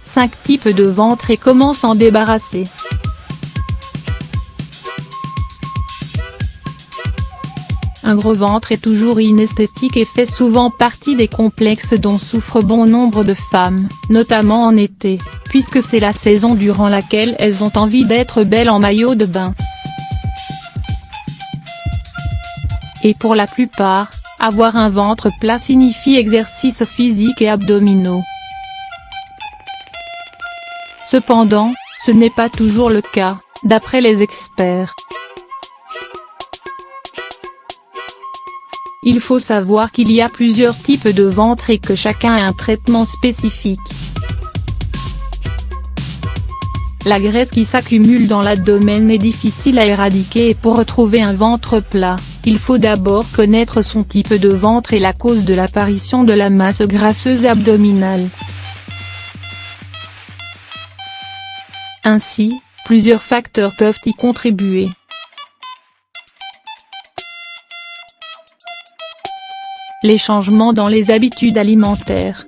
Cinq types de ventre et comment s'en débarrasser. Un gros ventre est toujours inesthétique et fait souvent partie des complexes dont souffrent bon nombre de femmes, notamment en été, puisque c'est la saison durant laquelle elles ont envie d'être belles en maillot de bain. Et pour la plupart, avoir un ventre plat signifie exercice physique et abdominaux. Cependant, ce n'est pas toujours le cas, d'après les experts. Il faut savoir qu'il y a plusieurs types de ventre et que chacun a un traitement spécifique. La graisse qui s'accumule dans l'abdomen est difficile à éradiquer et pour retrouver un ventre plat, il faut d'abord connaître son type de ventre et la cause de l'apparition de la masse grasseuse abdominale. Ainsi, plusieurs facteurs peuvent y contribuer. Les changements dans les habitudes alimentaires.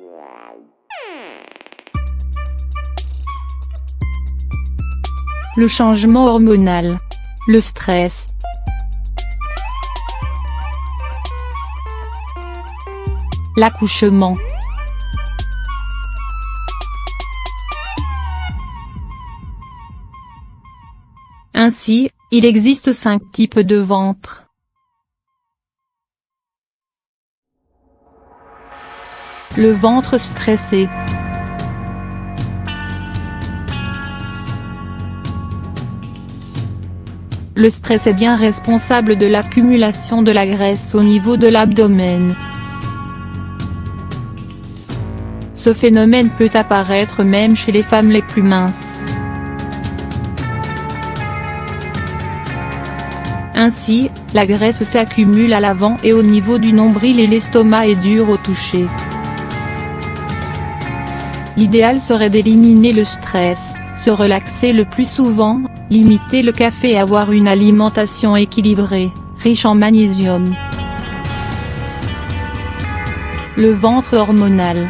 Le changement hormonal. Le stress. L'accouchement. Ainsi, il existe 5 types de ventre. Le ventre stressé. Le stress est bien responsable de l'accumulation de la graisse au niveau de l'abdomen. Ce phénomène peut apparaître même chez les femmes les plus minces. Ainsi, la graisse s'accumule à l'avant et au niveau du nombril et l'estomac est dur au toucher. L'idéal serait d'éliminer le stress, se relaxer le plus souvent, limiter le café et avoir une alimentation équilibrée, riche en magnésium. Le ventre hormonal.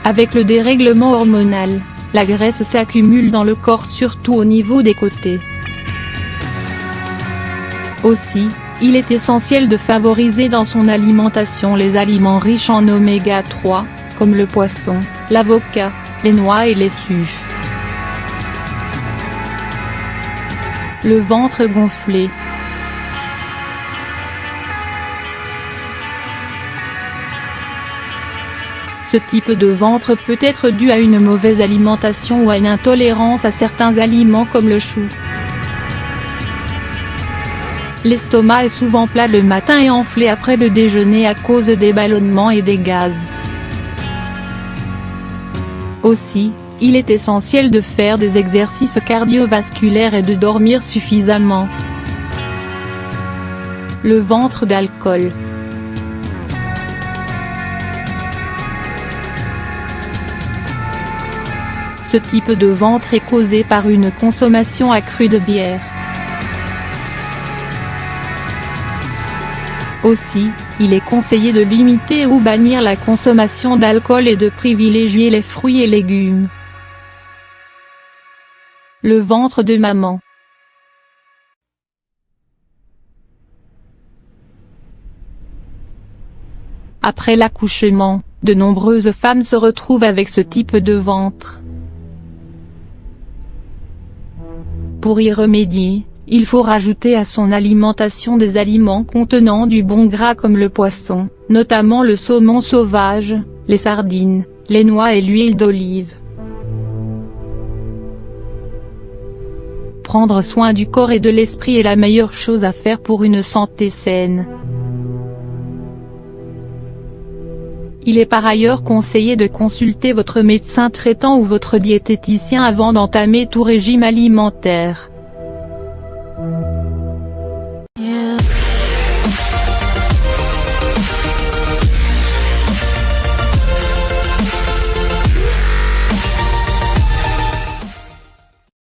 Avec le dérèglement hormonal, la graisse s'accumule dans le corps surtout au niveau des côtés. Aussi, il est essentiel de favoriser dans son alimentation les aliments riches en oméga 3, comme le poisson, l'avocat, les noix et les sucres. Le ventre gonflé. Ce type de ventre peut être dû à une mauvaise alimentation ou à une intolérance à certains aliments comme le chou. L'estomac est souvent plat le matin et enflé après le déjeuner à cause des ballonnements et des gaz. Aussi, il est essentiel de faire des exercices cardiovasculaires et de dormir suffisamment. Le ventre d'alcool. Ce type de ventre est causé par une consommation accrue de bière. Aussi, il est conseillé de limiter ou bannir la consommation d'alcool et de privilégier les fruits et légumes. Le ventre de maman. Après l'accouchement, de nombreuses femmes se retrouvent avec ce type de ventre. Pour y remédier, il faut rajouter à son alimentation des aliments contenant du bon gras comme le poisson, notamment le saumon sauvage, les sardines, les noix et l'huile d'olive. Prendre soin du corps et de l'esprit est la meilleure chose à faire pour une santé saine. Il est par ailleurs conseillé de consulter votre médecin traitant ou votre diététicien avant d'entamer tout régime alimentaire.